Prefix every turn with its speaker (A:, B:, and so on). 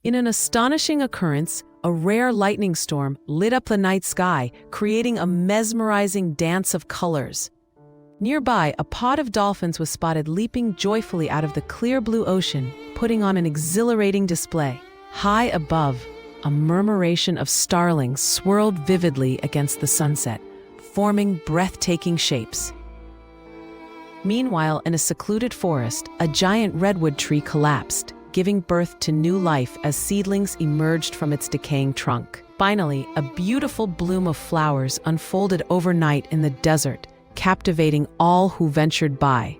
A: In an astonishing occurrence, a rare lightning storm lit up the night sky, creating a mesmerizing dance of colors. Nearby, a pod of dolphins was spotted leaping joyfully out of the clear blue ocean, putting on an exhilarating display. High above, a murmuration of starlings swirled vividly against the sunset, forming breathtaking shapes. Meanwhile, in a secluded forest, a giant redwood tree collapsed, giving birth to new life as seedlings emerged from its decaying trunk. Finally, a beautiful bloom of flowers unfolded overnight in the desert, captivating all who ventured by.